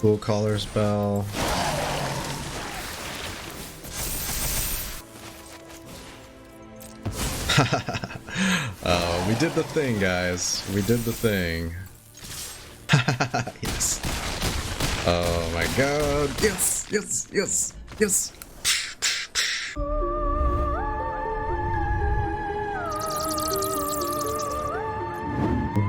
Ghoulcaller spell. Oh, we did the thing, guys. We did the thing. Yes. Oh my god. Yes, yes, yes, yes.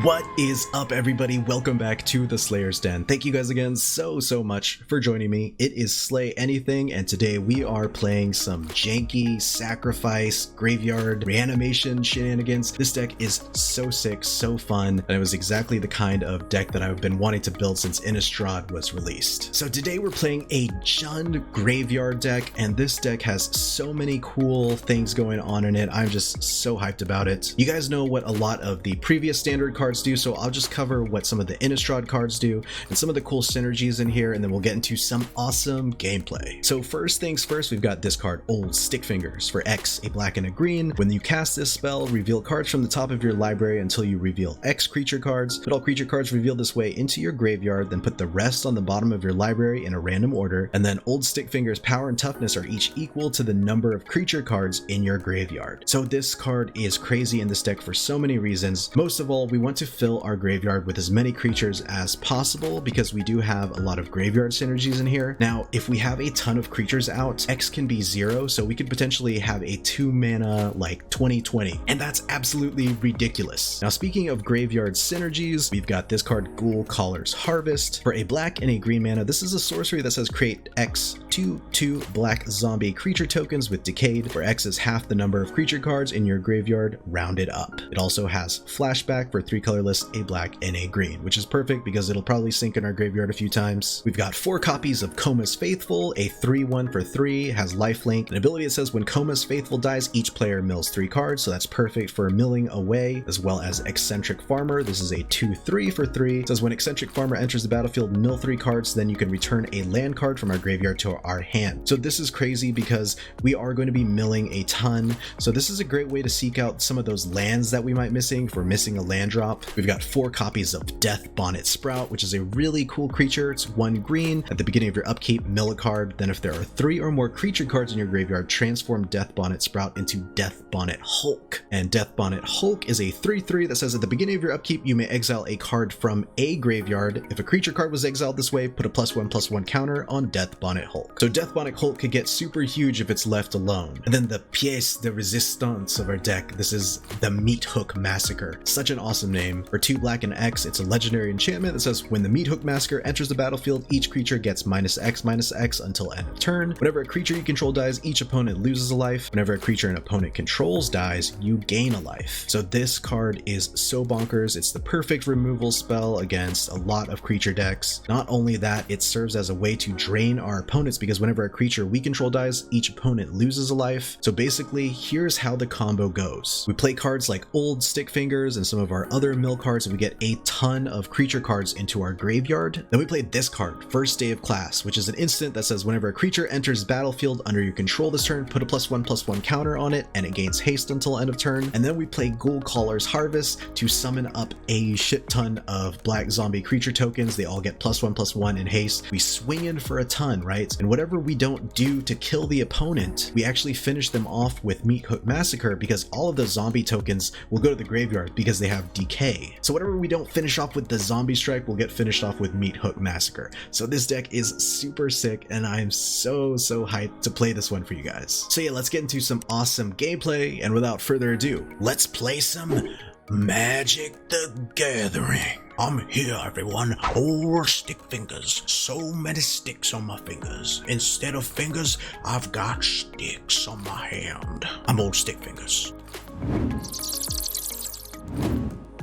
What is up, everybody? Welcome back to the Slayer's Den. Thank you guys again so much for joining me. It is Slay Anything, and today we are playing some janky sacrifice graveyard reanimation shenanigans. This deck is so sick, so fun, and it was exactly the kind of deck that I've been wanting to build since Innistrad was released. So today we're playing a Jund graveyard deck, and this deck has so many cool things going on in it. I'm just so hyped about it. You guys know what a lot of the previous standard cards do, so I'll just cover what some of the Innistrad cards do and some of the cool synergies in here, and then we'll get into some awesome gameplay. So first things first, we've got this card, Old Stickfingers. For X, a black and a green. When you cast this spell, reveal cards from the top of your library until you reveal X creature cards. Put all creature cards revealed this way into your graveyard, then put the rest on the bottom of your library in a random order, and then Old Stickfingers' power and toughness are each equal to the number of creature cards in your graveyard. So this card is crazy in this deck for so many reasons. Most of all, we want to fill our graveyard with as many creatures as possible because we do have a lot of graveyard synergies in here. Now, if we have a ton of creatures out, X can be 0, so we could potentially have a 2 mana like 20/20, and that's absolutely ridiculous. Now, speaking of graveyard synergies, we've got this card, Ghoulcaller's Harvest. For a black and a green mana, this is a sorcery that says create X 2/2 black zombie creature tokens with Decayed, where X is half the number of creature cards in your graveyard rounded up. It also has flashback for 3 colorless, a black and a green, which is perfect because it'll probably sink in our graveyard a few times. We've got 4 copies of Koma's Faithful, a 3/1 for 3, has lifelink, an ability that says when Koma's Faithful dies, each player mills 3 cards, so that's perfect for milling away, as well as Eccentric Farmer. This is a 2/3 for 3. It says when Eccentric Farmer enters the battlefield, mill 3 cards, then you can return a land card from our graveyard to our hand. So this is crazy because we are going to be milling a ton, so this is a great way to seek out some of those lands that we might missing for missing a land drop. We've got 4 copies of Deathbonnet Sprout, which is a really cool creature. It's 1 green. At the beginning of your upkeep, mill a card. Then if there are 3 or more creature cards in your graveyard, transform Deathbonnet Sprout into Deathbonnet Hulk. And Deathbonnet Hulk is a 3/3 that says at the beginning of your upkeep, you may exile a card from a graveyard. If a creature card was exiled this way, put a +1/+1 counter on Deathbonnet Hulk. So Deathbonnet Hulk could get super huge if it's left alone. And then the pièce de résistance of our deck, this is the Meathook Massacre. Such an awesome name. For 2 black and X, it's a legendary enchantment that says when the Meathook Massacre enters the battlefield, each creature gets -X until end of turn. Whenever a creature you control dies, each opponent loses a life. Whenever a creature an opponent controls dies, you gain a life. So this card is so bonkers. It's the perfect removal spell against a lot of creature decks. Not only that, it serves as a way to drain our opponents because whenever a creature we control dies, each opponent loses a life. So basically, here's how the combo goes. We play cards like Old Stickfingers and some of our other mill cards, and we get a ton of creature cards into our graveyard. Then we play this card, First Day of Class, which is an instant that says whenever a creature enters battlefield under your control this turn, put a +1/+1 counter on it, and it gains haste until end of turn. And then we play Ghoulcaller's Harvest to summon up a shit ton of black zombie creature tokens. They all get +1/+1 in haste. We swing in for a ton, right? And whatever we don't do to kill the opponent, we actually finish them off with Meathook Massacre because all of the zombie tokens will go to the graveyard because they have decay. So whatever we don't finish off with the zombie strike will get finished off with Meathook Massacre. So this deck is super sick, and I'm so hyped to play this one for you guys. So yeah, let's get into some awesome gameplay, and without further ado, let's play some Magic the Gathering. I'm here, everyone. Old Stickfingers. So many sticks on my fingers. Instead of fingers, I've got sticks on my hand. I'm Old Stickfingers.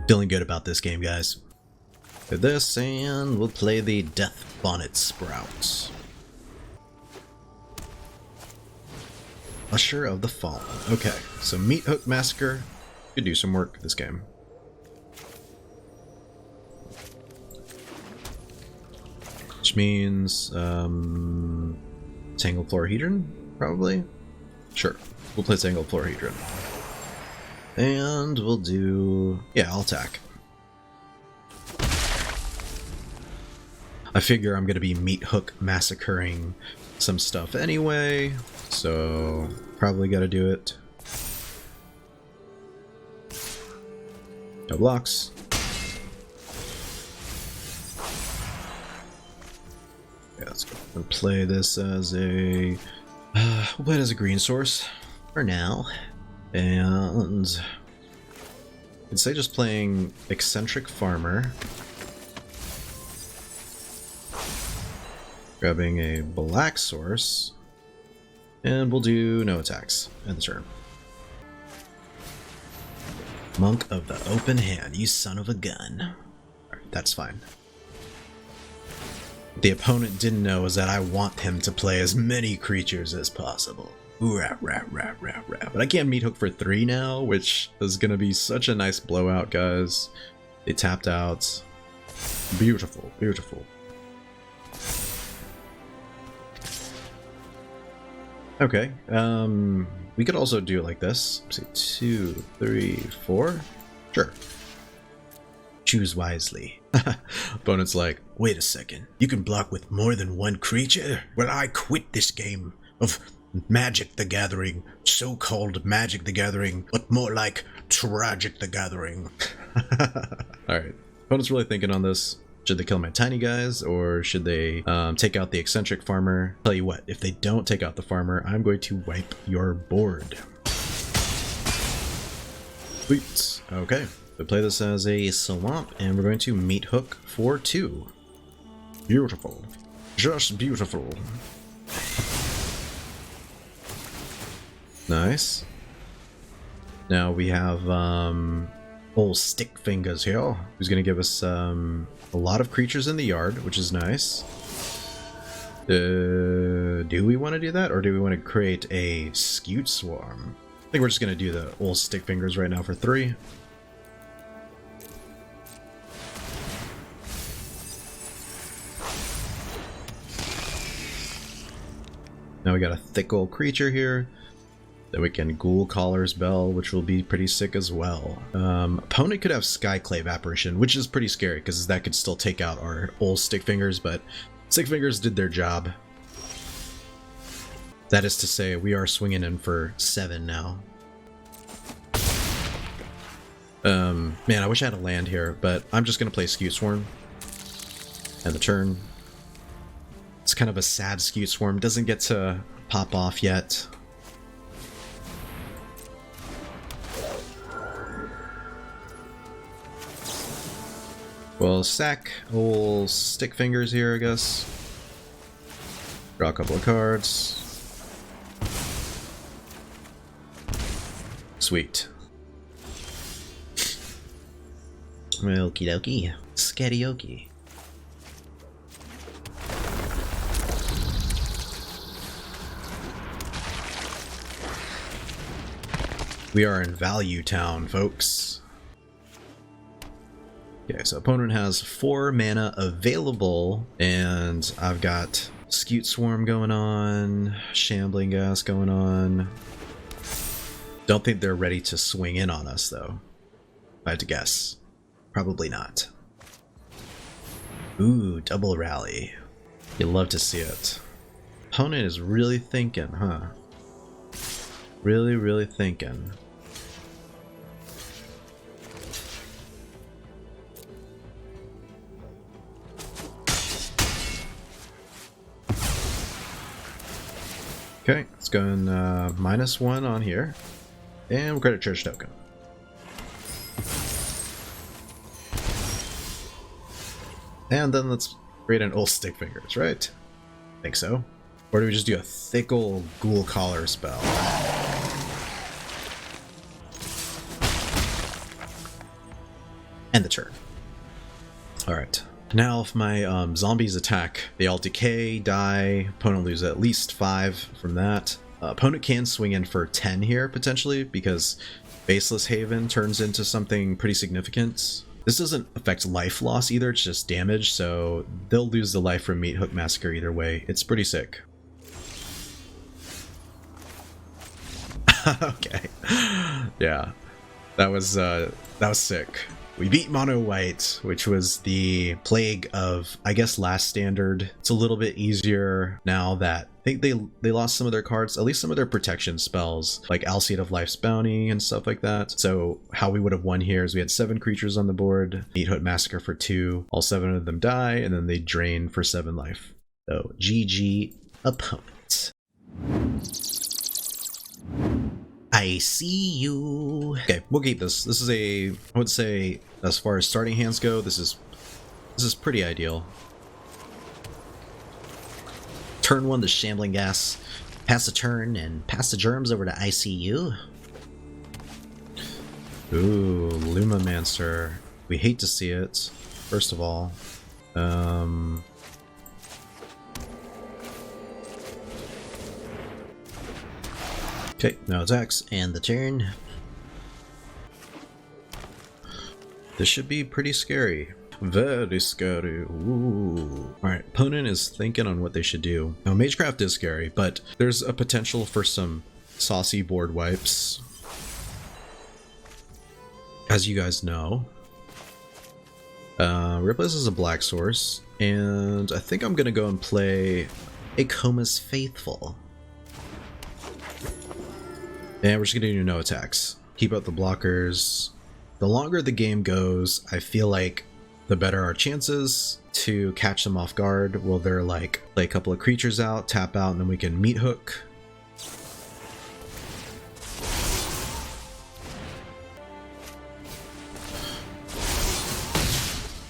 Feeling good about this game, guys. Do this, and we'll play the Deathbonnet Sprout. Usher of the Fallen. Okay, so Meathook Massacre could do some work this game. Which means Tangled Florahedron, probably? Sure, we'll play Tangled Florahedron. And we'll do... yeah, I'll attack. I figure I'm going to be Meathook Massacring some stuff anyway, so probably got to do it. No blocks. Yeah, let's go and play this as a... we'll play it as a green source for now. And... I'd say just playing Eccentric Farmer. Grabbing a black source. And we'll do no attacks at the turn. Monk of the Open Hand, you son of a gun. Alright, that's fine. What the opponent didn't know is that I want him to play as many creatures as possible. Rah, rah, rah, rah, rah. But I can't Meathook for 3 now, which is going to be such a nice blowout, guys. They tapped out. Beautiful, beautiful. Okay, we could also do it like this. Say 2, 3, 4. Sure. Choose wisely. Opponent's like, wait a second. You can block with more than one creature? Well, I quit this game of Magic the Gathering. So-called Magic the Gathering, but more like Tragic the Gathering. Alright. Opponent's really thinking on this. Should they kill my tiny guys, or should they take out the Eccentric Farmer? Tell you what, if they don't take out the farmer, I'm going to wipe your board. Sweet. Okay, we play this as a swamp, and we're going to Meathook for 2. Beautiful. Just beautiful. Nice. Now we have Old Stickfingers here, who's going to give us a lot of creatures in the yard, which is nice. Do we want to do that, or do we want to create a Scute Swarm? I think we're just going to do the Old Stickfingers right now for 3. Now we got a thick old creature here. Then we can Ghoulcaller's Bell, which will be pretty sick as well. Opponent could have Skyclave Apparition, which is pretty scary because that could still take out our Old Stickfingers, but Stickfingers did their job. That is to say, we are swinging in for 7 now. Man, I wish I had a land here, but I'm just going to play Scute Swarm. And the turn. It's kind of a sad Scute Swarm. Doesn't get to pop off yet. Well, sack Old Stickfingers here, I guess. Draw a couple of cards. Sweet. Okie dokie. Skadiokie. We are in Value Town, folks. Okay, so opponent has 4 mana available, and I've got Scute Swarm going on, Shambling Ghast going on. Don't think they're ready to swing in on us, though. If I had to guess. Probably not. Ooh, double rally. You'd love to see it. Opponent is really thinking, huh? Really, really thinking. Okay, let's go in -1 on here. And we'll credit Church Token. And then let's create an Old Stickfingers, right? Think so. Or do we just do a thick old Ghoulcaller spell? End the turn. Alright. Now if my zombies attack, they all decay, die, opponent loses at least 5 from that. Opponent can swing in for 10 here, potentially, because Baseless Haven turns into something pretty significant. This doesn't affect life loss either, it's just damage, so they'll lose the life from Meathook Massacre either way. It's pretty sick. Okay. Yeah. That was sick. We beat Mono White, which was the plague of, I guess, last standard. It's a little bit easier now that I think they lost some of their cards, at least some of their protection spells, like Alseid of Life's Bounty and stuff like that. So how we would have won here is we had 7 creatures on the board, Meathook Massacre for 2, all 7 of them die, and then they drain for 7 life. So GG opponent. I see you. Okay, we'll keep this. This is I would say, as far as starting hands go, this is pretty ideal. Turn 1 the Shambling Ghast. Pass the turn and pass the germs over to ICU. Ooh, Lumamancer. We hate to see it, first of all. Okay, no attacks, and the turn. This should be pretty scary. Very scary. Ooh. Alright, opponent is thinking on what they should do. Now, Magecraft is scary, but there's a potential for some saucy board wipes. As you guys know. Replace is a black source, and I think I'm gonna go and play a Koma's Faithful. And we're just gonna do no attacks. Keep out the blockers. The longer the game goes, I feel like the better our chances to catch them off guard. While they're like play a couple of creatures out, tap out, and then we can Meathook.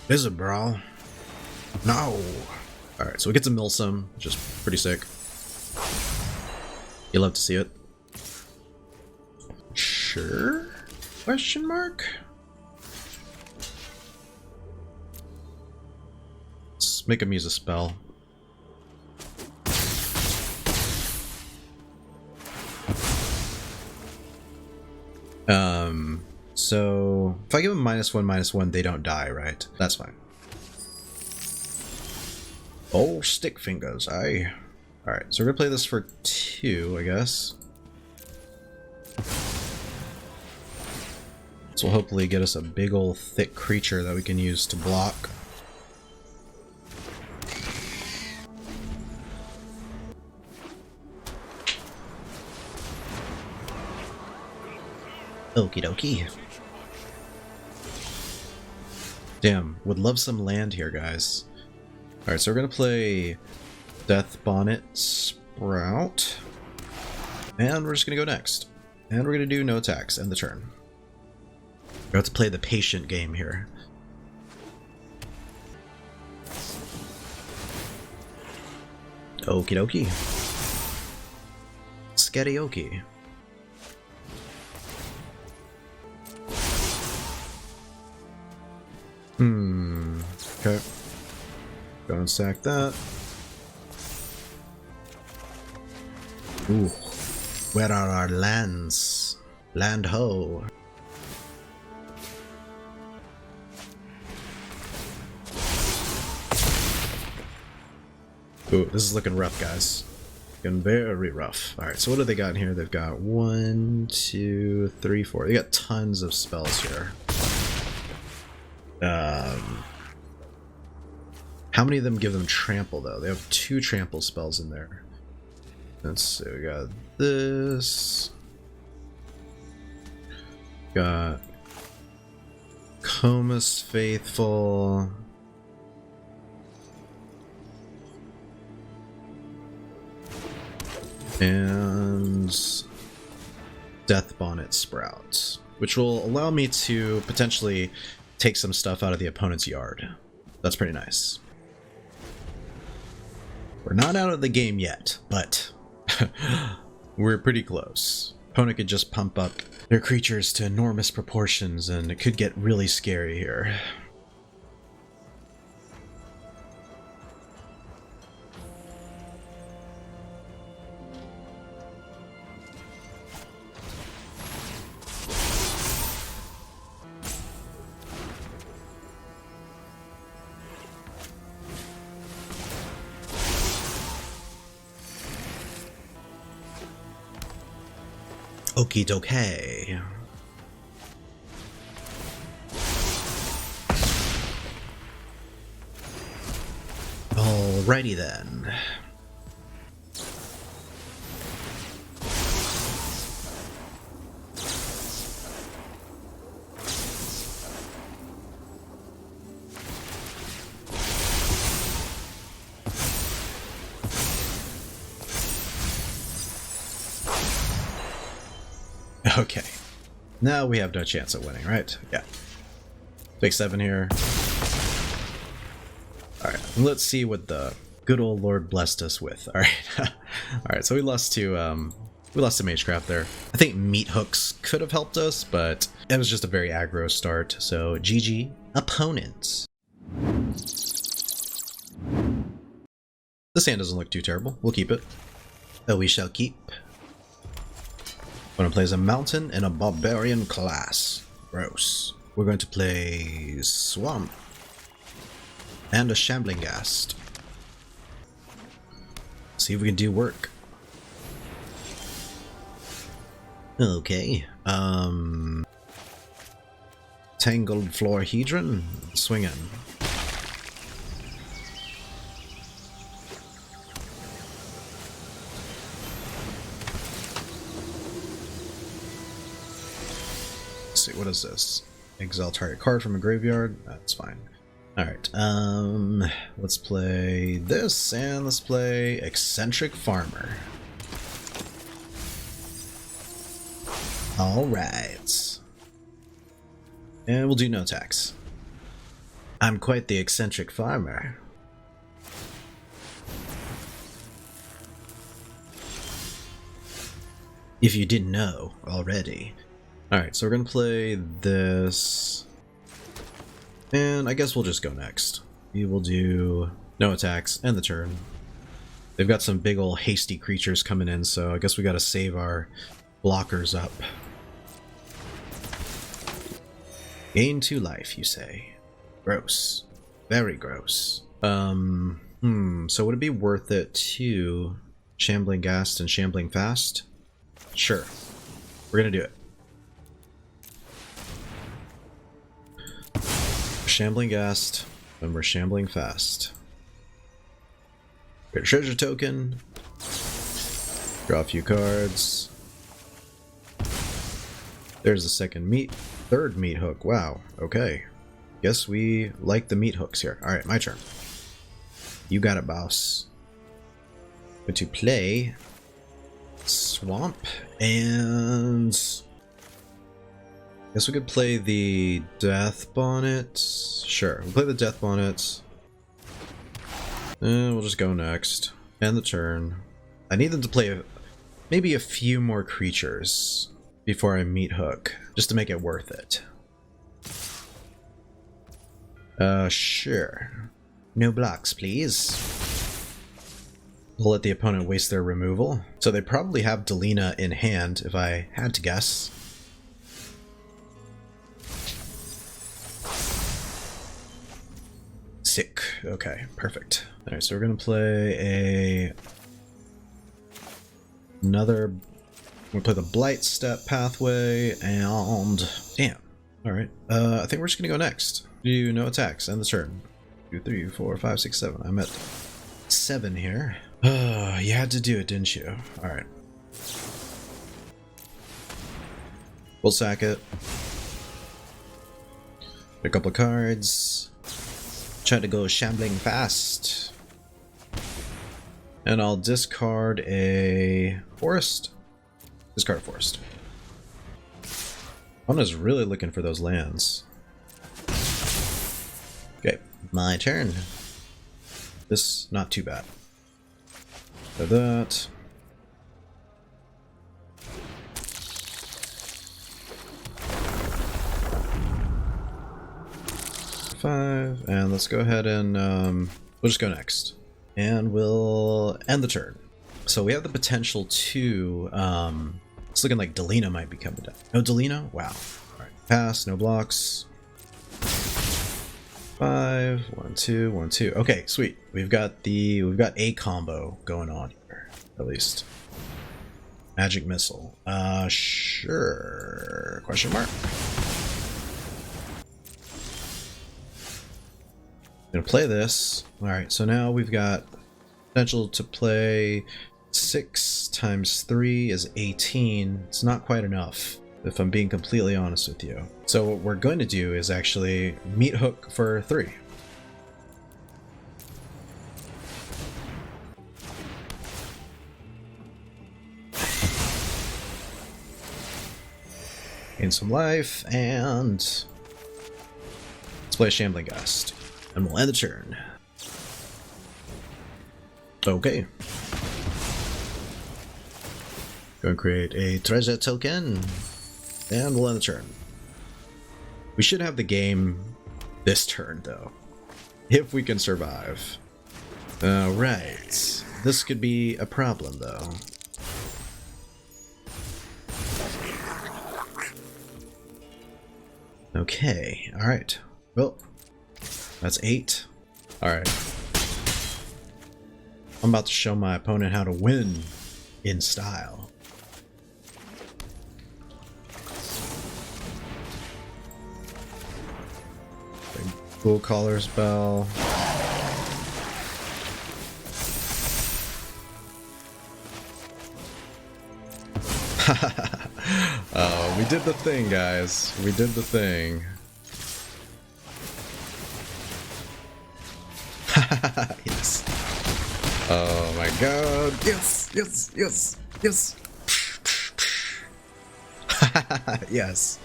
Is it, bro? No. Alright, so we get to mill some, which is pretty sick. You love to see it. Sure? Question mark? Let's make him use a spell. So if I give them -1/-1, they don't die, right? That's fine. Old Stickfingers, aye. Alright, so we're gonna play this for 2, I guess. This will hopefully get us a big ol' thick creature that we can use to block. Okie dokie. Damn, would love some land here, guys. Alright, so we're gonna play Deathbonnet Sprout. And we're just gonna go next. And we're gonna do no attacks, end the turn. We have to play the patient game here. Okie dokie. Sketty-okie. Okay. Go and sack that. Ooh. Where are our lands? Land ho. Ooh, this is looking rough, guys. Looking very rough. Alright, so what do they got in here? They've got 1, 2, 3, 4. They got tons of spells here. How many of them give them trample, though? They have 2 trample spells in there. Let's see, we got this. Got Koma's Faithful. And Deathbonnet Sprout, which will allow me to potentially take some stuff out of the opponent's yard. That's pretty nice. We're not out of the game yet, but we're pretty close. Opponent could just pump up their creatures to enormous proportions, and it could get really scary here. Okie dokie. Alrighty then. Okay. Now we have no chance of winning, right? Yeah. Take 7 here. Alright, let's see what the good old Lord blessed us with. Alright. Alright, so we lost to Magecraft there. I think Meathooks could have helped us, but it was just a very aggro start. So GG opponents. This hand doesn't look too terrible. We'll keep it. Oh, we shall keep. We're going to play as a mountain and a barbarian class. Gross. We're going to play Swamp and a Shambling Ghast. See if we can do work. Okay. Tangled Florahedron. Swinging. See, what is this? Exile target card from a graveyard? That's fine. Alright, let's play this, and let's play Eccentric Farmer. Alright. And we'll do no attacks. I'm quite the Eccentric Farmer. If you didn't know already. Alright, so we're gonna play this, and I guess we'll just go next. We will do no attacks and the turn. They've got some big ol' hasty creatures coming in, so I guess we gotta save our blockers up. Gain 2 life, you say? Gross. Very gross. So would it be worth it to Shambling Ghast and Shambling Fast? Sure. We're gonna do it. Shambling Ghast when we're shambling fast. Get a treasure token. Draw a few cards. There's the third Meathook. Wow. Okay. Guess we like the Meathooks here. Alright, my turn. You got it, boss. Going to play Swamp, and guess we could play the Deathbonnet. Sure, we'll play the Deathbonnet. And we'll just go next. End the turn. I need them to play maybe a few more creatures before I Meathook, just to make it worth it. Sure. No blocks, please. We'll let the opponent waste their removal. So they probably have Delina in hand, if I had to guess. Sick. Okay, perfect. Alright, so we're gonna play another. We'll play the Blightstep Pathway, and damn. Alright. I think we're just gonna go next. Do no attacks, end the turn. 2, 3, 4, 5, 6, 7. I'm at 7 here. You had to do it, didn't you? Alright. We'll sack it. A couple of cards. Try to go shambling fast. And I'll discard a forest. Discard a forest. Anna's really looking for those lands. Okay, my turn. This, not too bad. So that. Five, and let's go ahead and we'll just go next, and we'll end the turn. So we have the potential to it's looking like Delina might be coming down. No Delina? Wow. Alright. Pass, no blocks. 5, 1, 2, 1, 2. Okay, sweet. We've got a combo going on here, at least. Magic missile. Sure. Question mark. Gonna play this. Alright, so now we've got potential to play 6 times 3 is 18. It's not quite enough, if I'm being completely honest with you. So what we're going to do is actually Meathook for 3. Gain some life, and let's play Shambling Ghast. And we'll end the turn. Okay. Go and create a treasure token, and we'll end the turn. We should have the game this turn, though, if we can survive. Alright. This could be a problem, though. Okay, alright. Well, that's 8. Alright. I'm about to show my opponent how to win in style. Ghoulcaller spell. Oh, we did the thing, guys. We did the thing. Yes. Oh my god. Yes, yes, yes, yes. Yes.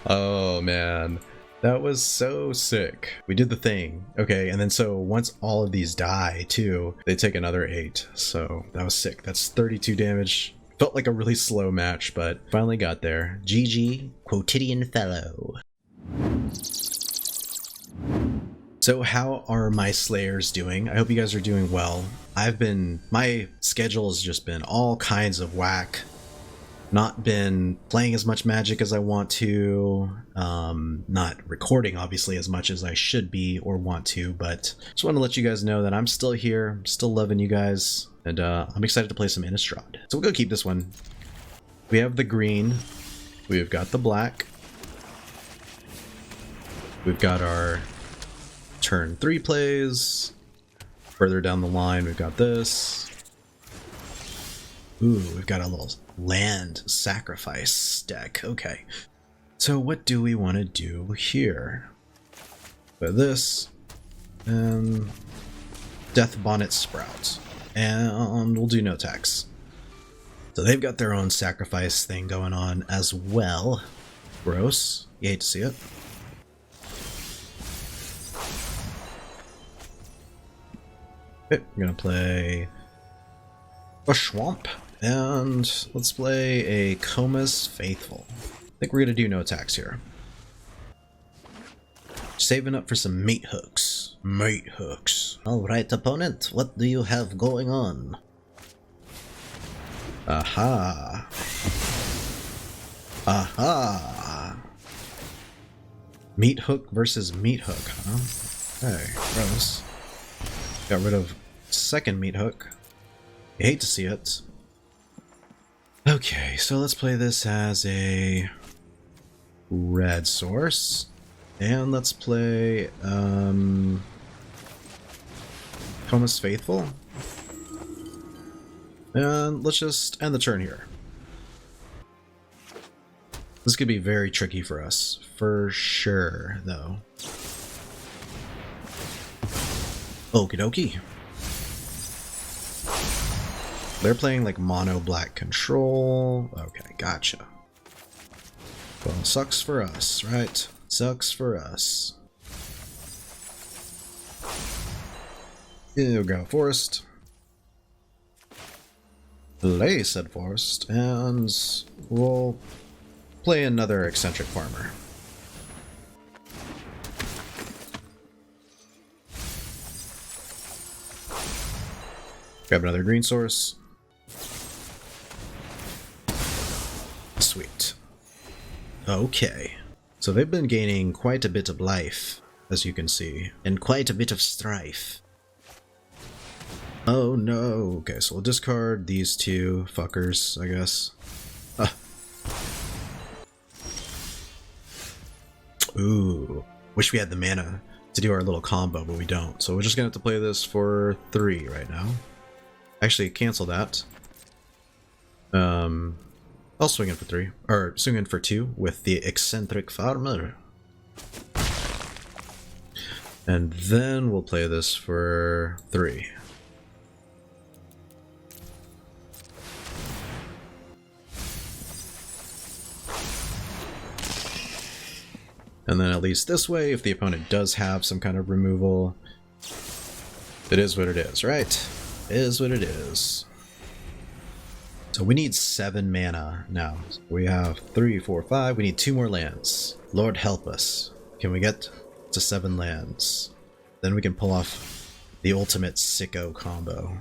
Oh man. That was so sick. We did the thing. Okay, and then so once all of these die too, they take another 8. So that was sick. That's 32 damage. Felt like a really slow match, but finally got there. GG, quotidian fellow. So how are my Slayers doing? I hope you guys are doing well. My schedule has just been all kinds of whack. Not been playing as much Magic as I want to, not recording obviously as much as I should be or want to, but just want to let you guys know that I'm still here, I'm still loving you guys, and I'm excited to play some Innistrad. So we'll go keep this one. We have the green, we've got the black, we've got our turn 3 plays, further down the line we've got this. Ooh, we've got a little land sacrifice deck. Okay, so what do we want to do here? With this and Deathbonnet Sprout, and we'll do no tax. So they've got their own sacrifice thing going on as well. Gross. You hate to see it. Okay, we're gonna play a swamp. And let's play a Koma's Faithful. I think we're gonna do no attacks here. Saving up for some Meathooks. Meathooks. Alright, opponent, what do you have going on? Aha. Aha. Meathook versus Meathook, huh? Okay, gross. Got rid of second Meathook. You hate to see it. Okay, so let's play this as a red source, and let's play Koma's Faithful, and let's just end the turn here. This could be very tricky for us, for sure, though. Okie dokie. They're playing like mono black control. Okay, gotcha. Well, sucks for us, right? Sucks for us. Here we go, forest. Play said forest, and we'll play another Eccentric Farmer. Grab another green source. Sweet. Okay. So they've been gaining quite a bit of life, as you can see, and quite a bit of strife. Oh no. Okay, so we'll discard these two fuckers, I guess. Ah. Ooh. Wish we had the mana to do our little combo, but we don't. So we're just gonna have to play this for 3 right now. Actually, cancel that. I'll swing in for 3, or swing in for 2 with the Eccentric Farmer. And then we'll play this for 3. And then at least this way, if the opponent does have some kind of removal, it is what it is, right? It is what it is. So we need 7 mana now. We have 3, 4, 5. We need 2 more lands. Lord help us. Can we get to 7 lands? Then we can pull off the ultimate sicko combo.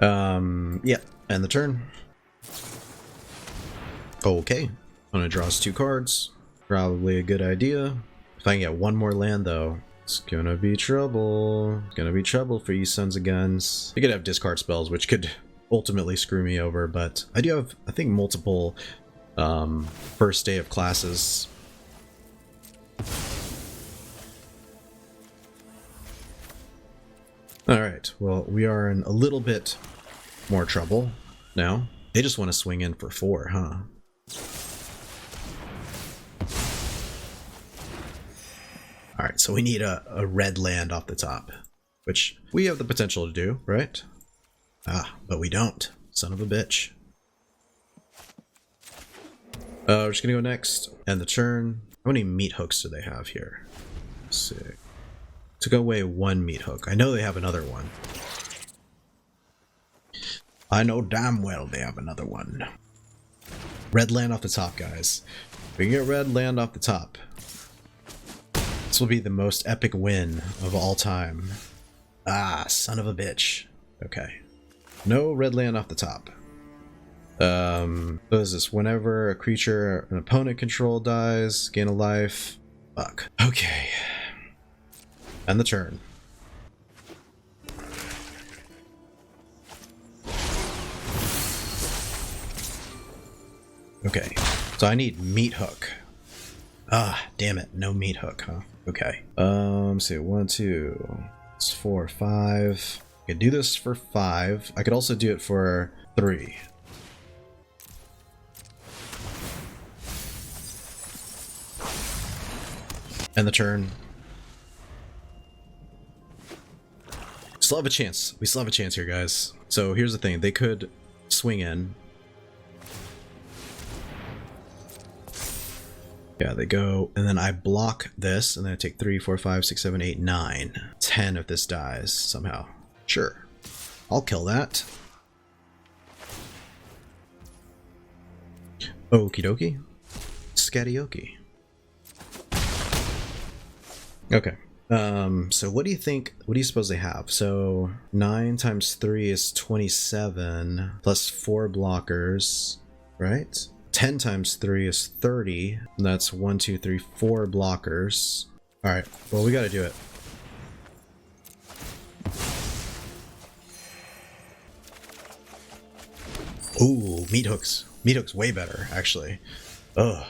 Yeah, end the turn. Okay, opponent draws 2 cards. Probably a good idea. If I can get 1 more land though, it's gonna be trouble. It's gonna be trouble for you sons of guns. You could have discard spells, which could ultimately screw me over, but I do have, I think, multiple first day of classes. Alright, well, we are in a little bit more trouble now. They just want to swing in for 4, huh? Alright, so we need a red land off the top, which we have the potential to do, right? Ah, but we don't. Son of a bitch. We're just gonna go next, end the turn. How many meat hooks do they have here? Let's see. Took away 1 meat hook. I know they have another one. I know damn well they have another one. Red land off the top, guys. We can get red land off the top. This will be the most epic win of all time. Ah, son of a bitch. Okay. No red land off the top. What is this? Whenever a creature an opponent control dies, gain a life. Fuck. Okay. End the turn. Okay. So I need meat hook. Ah, damn it. No meat hook, huh? Okay. Let's see. 1, 2. It's 4, 5. I could do this for 5. I could also do it for 3. End the turn. Still have a chance. We still have a chance here, guys. So here's the thing. They could swing in. Yeah, they go, and then I block this, and then I take 3, 4, 5, 6, 7, 8, 9. 10 if this dies somehow. Sure. I'll kill that. Okie dokie. Scatiokie. Okay. So what do you think, what do you suppose they have? So 9 times 3 is 27, plus 4 blockers, right? 10 times 3 is 30, and that's 1, 2, 3, 4 blockers. Alright, well, we gotta do it. Ooh, meat hooks. Meat hook's way better, actually. Ugh.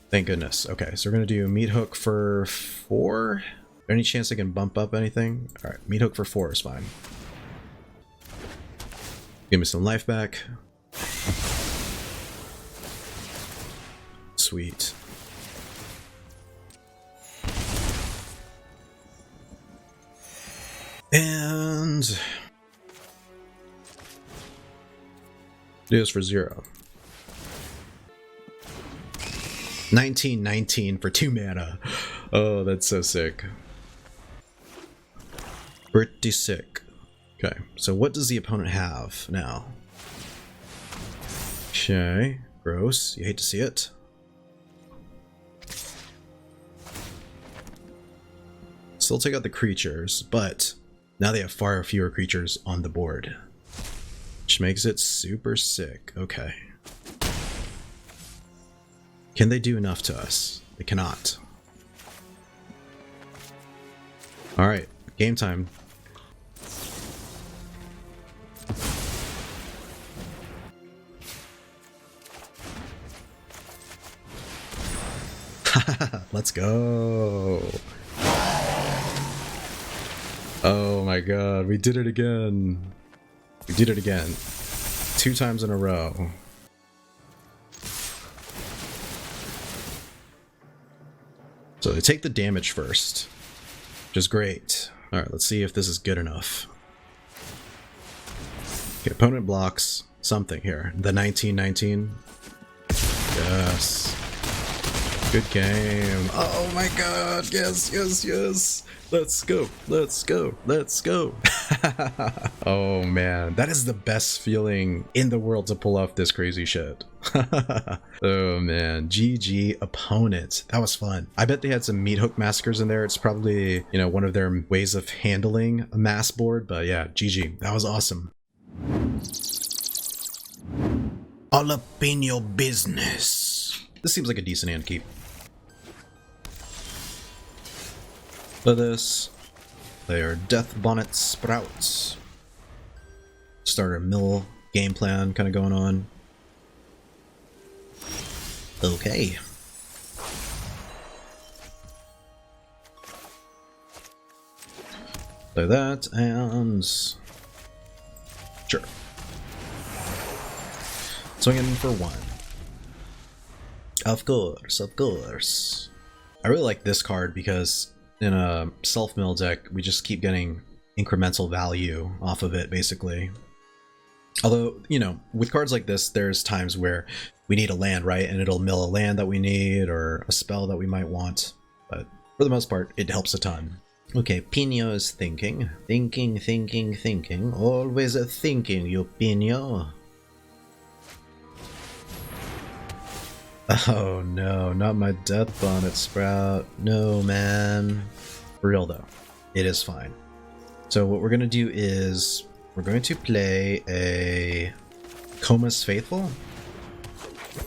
Thank goodness. Okay, so we're gonna do meat hook for 4. Is there any chance I can bump up anything? Alright, meat hook for 4 is fine. Give me some life back. Sweet. And do this for 0. 19 for 2 mana. Oh, that's so sick. Pretty sick. Okay, so what does the opponent have now? Okay, gross. You hate to see it. Still take out the creatures, but now they have far fewer creatures on the board, which makes it super sick. Okay. Can they do enough to us? They cannot. Alright, game time. Let's go. Oh my god, we did it again. We did it again. 2 times in a row. So they take the damage first, which is great. Alright, let's see if this is good enough. Okay, opponent blocks something here. The 1919. Yes. Good game. Oh my god. Yes, yes, yes. Let's go. Let's go. Let's go. Oh man. That is the best feeling in the world to pull off this crazy shit. Oh man. GG opponent. That was fun. I bet they had some Meathook Massacres in there. It's probably, you know, one of their ways of handling a mass board. But yeah, GG. That was awesome. All up in your business. This seems like a decent hand keep. For this, they are Deathbonnet Sprouts. Starter mill game plan kind of going on. Okay. Play that and sure. Swinging for 1. Of course, of course. I really like this card because in a self-mill deck, we just keep getting incremental value off of it, basically. Although, you know, with cards like this, there's times where we need a land, right? And it'll mill a land that we need or a spell that we might want. But for the most part, it helps a ton. Okay, Pino is thinking. Thinking, thinking, thinking. Always a thinking, you Pino. Oh no, not my Deathbonnet Sprout. No, man. For real though, it is fine. So what we're going to do is we're going to play a Koma's Faithful.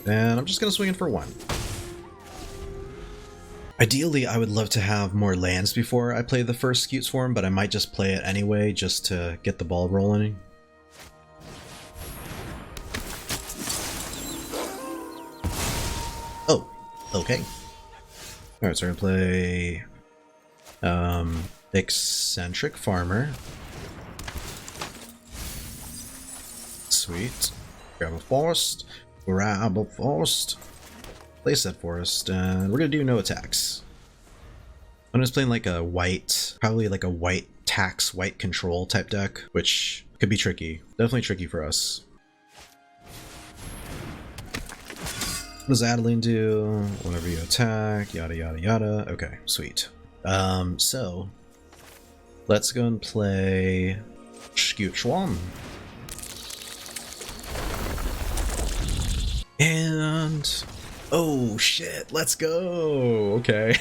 And I'm just going to swing in for 1. Ideally, I would love to have more lands before I play the first Scute Swarm, but I might just play it anyway just to get the ball rolling. Oh, okay. Alright, so we're gonna play Eccentric Farmer. Sweet. Grab a forest. Grab a forest. Place that forest, and we're gonna do no attacks. I'm just playing like a white, probably like a white tax, white control type deck, which could be tricky. Definitely tricky for us. What does Adeline do? Whenever you attack, yada yada yada. Okay, sweet. So let's go and play Scute Swarm. And oh shit, let's go. Okay.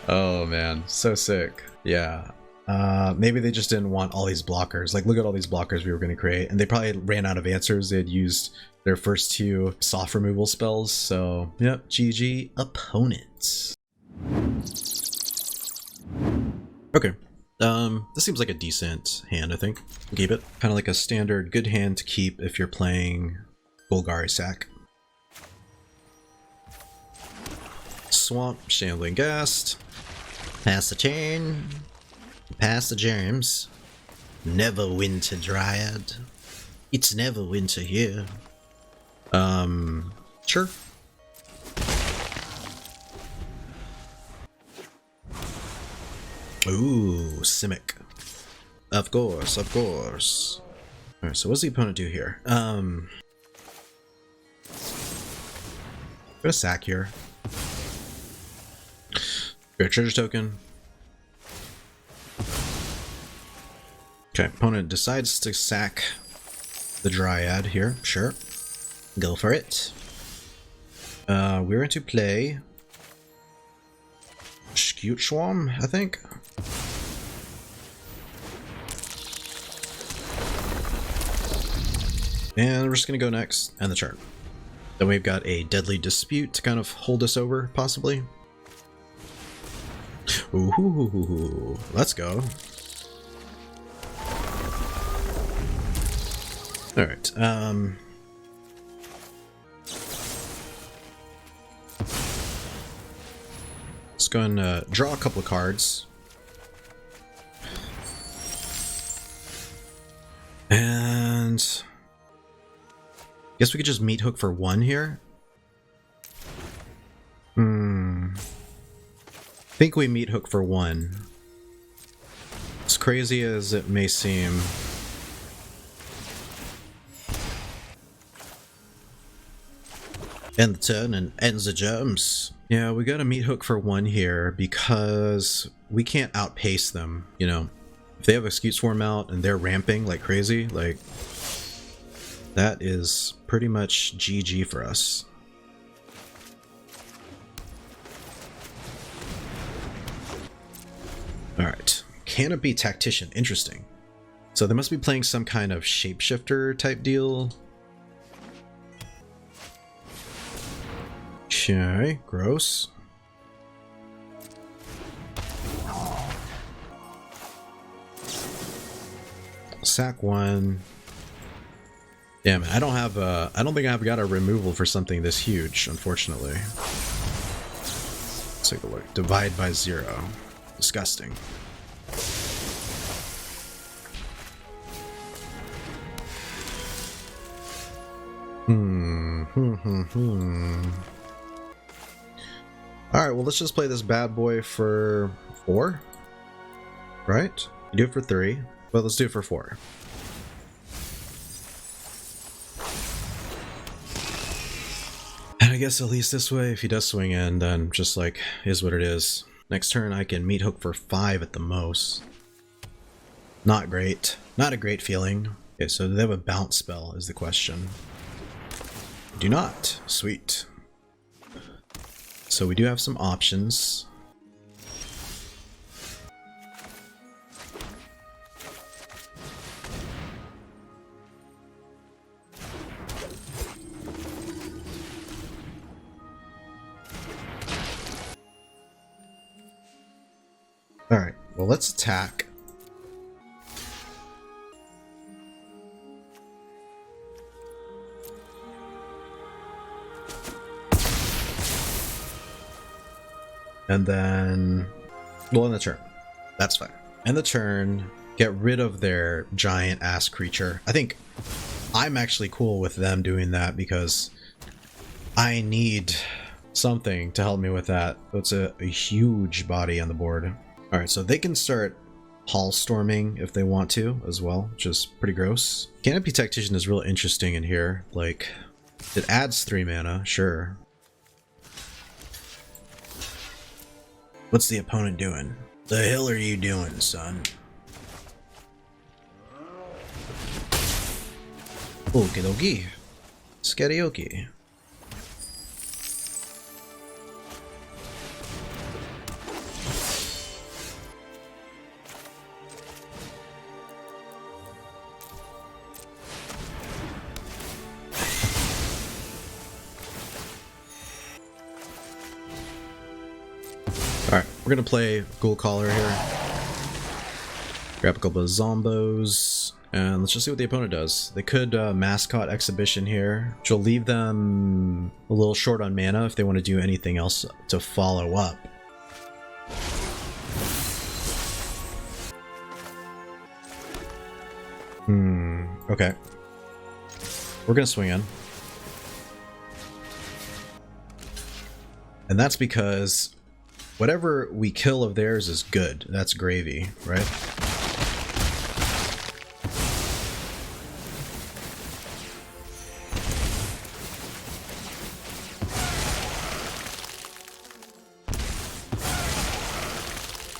Oh man, so sick. Yeah. Maybe they just didn't want all these blockers. Like, look at all these blockers we were going to create, and they probably ran out of answers. They had used their first 2 soft removal spells. So yep, GG opponents. Okay. This seems like a decent hand, I think. We'll keep it. Kind of like a standard good hand to keep if you're playing Golgari Sack. Swamp, Shambling Ghast. Pass the turn. Pass the germs. Never winter dryad. It's never winter here. Sure. Ooh, Simic. Of course, of course. Alright, so what's the opponent do here? I'm gonna sack here. Great treasure token. Okay, opponent decides to sack the Dryad here. Sure. Go for it. We're going to play Scute Swarm, I think. And we're just going to go next, and the turn. Then we've got a Deadly Dispute to kind of hold us over, possibly. Ooh, let's go. Alright, Let's go and draw a couple of cards. And guess we could just Meathook for 1 here. Think we Meathook for 1. As crazy as it may seem. End the turn and ends the germs. Yeah, we got a Meathook for 1 here because we can't outpace them, you know. If they have a Scute Swarm out and they're ramping like crazy, like, that is pretty much GG for us. Alright, Canopy Tactician, interesting. So they must be playing some kind of shapeshifter type deal. Okay, gross. Sack 1. Damn it, I don't think I've got a removal for something this huge, unfortunately. Let's take a look. Divide by 0. Disgusting. Alright, well, let's just play this bad boy for 4. Right? You do it for 3, but let's do it for 4. And I guess at least this way, if he does swing in, then just like, is what it is. Next turn I can Meathook for 5 at the most. Not great. Not a great feeling. Okay, so do they have a bounce spell is the question. Do not. Sweet. So we do have some options. Alright, well, let's attack. And then we'll end the turn. That's fine. End the turn, get rid of their giant ass creature. I think I'm actually cool with them doing that because I need something to help me with that. It's a huge body on the board. Alright, so they can start Hall Storming if they want to as well, which is pretty gross. Canopy Tactician is real interesting in here. Like, it adds 3 mana, sure. What's the opponent doing? The hell are you doing, son? Okie dokie. Skadioki. Alright, we're gonna play Ghoulcaller here. Grab a couple of Zombos, and let's just see what the opponent does. They could Mascot Exhibition here, which will leave them a little short on mana if they want to do anything else to follow up. Okay. We're gonna swing in. And that's because whatever we kill of theirs is good. That's gravy, right?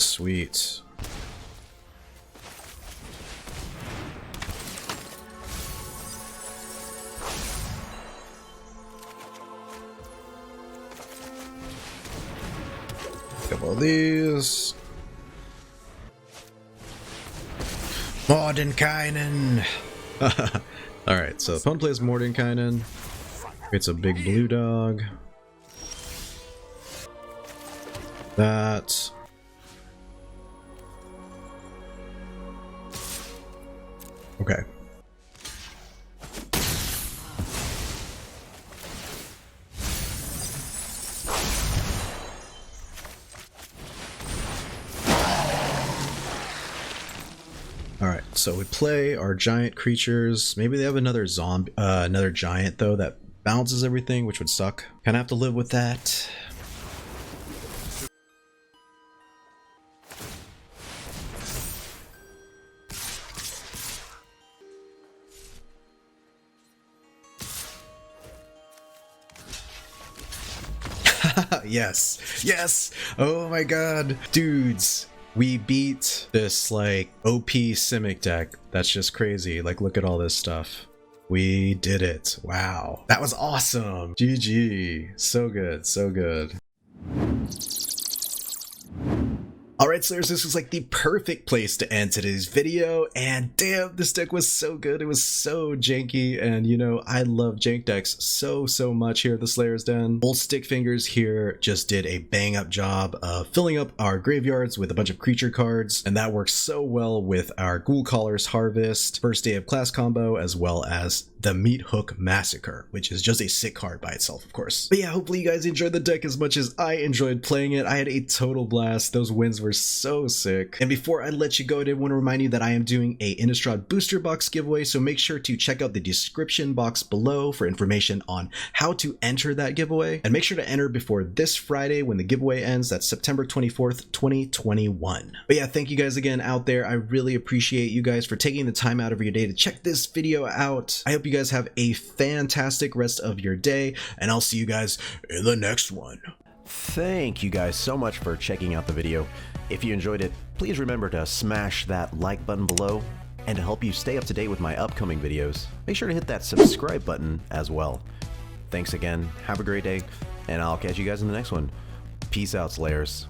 Sweet. Couple of these. Mordenkainen! Alright, so opponent plays Mordenkainen. It's a big blue dog. That. Okay. So we play our giant creatures. Maybe they have another zombie, another giant though that bounces everything, which would suck. Kind of have to live with that. Yes, yes. Oh my god, dudes. We beat this like OP Simic deck. That's just crazy. Like, look at all this stuff. We did it. Wow. That was awesome. GG. So good. So good. Alright Slayers, this was like the perfect place to end today's video, and damn, this deck was so good. It was so janky, and you know, I love jank decks so much here at the Slayer's Den. Old Stickfingers here just did a bang up job of filling up our graveyards with a bunch of creature cards, and that works so well with our Ghoulcaller's Harvest, first day of class combo, as well as the Meathook Massacre, which is just a sick card by itself, of course. But yeah, hopefully you guys enjoyed the deck as much as I enjoyed playing it. I had a total blast. Those wins were so sick. And before I let you go, I did want to remind you that I am doing a Innistrad booster box giveaway, so make sure to check out the description box below for information on how to enter that giveaway. And make sure to enter before this Friday when the giveaway ends. That's September 24th, 2021. But yeah, thank you guys again out there. I really appreciate you guys for taking the time out of your day to check this video out. I hope you guys have a fantastic rest of your day, and I'll see you guys in the next one. Thank you guys so much for checking out the video. If you enjoyed it, please remember to smash that like button below, and to help you stay up to date with my upcoming videos, make sure to hit that subscribe button as well. Thanks again, have a great day, and I'll catch you guys in the next one. Peace out, Slayers.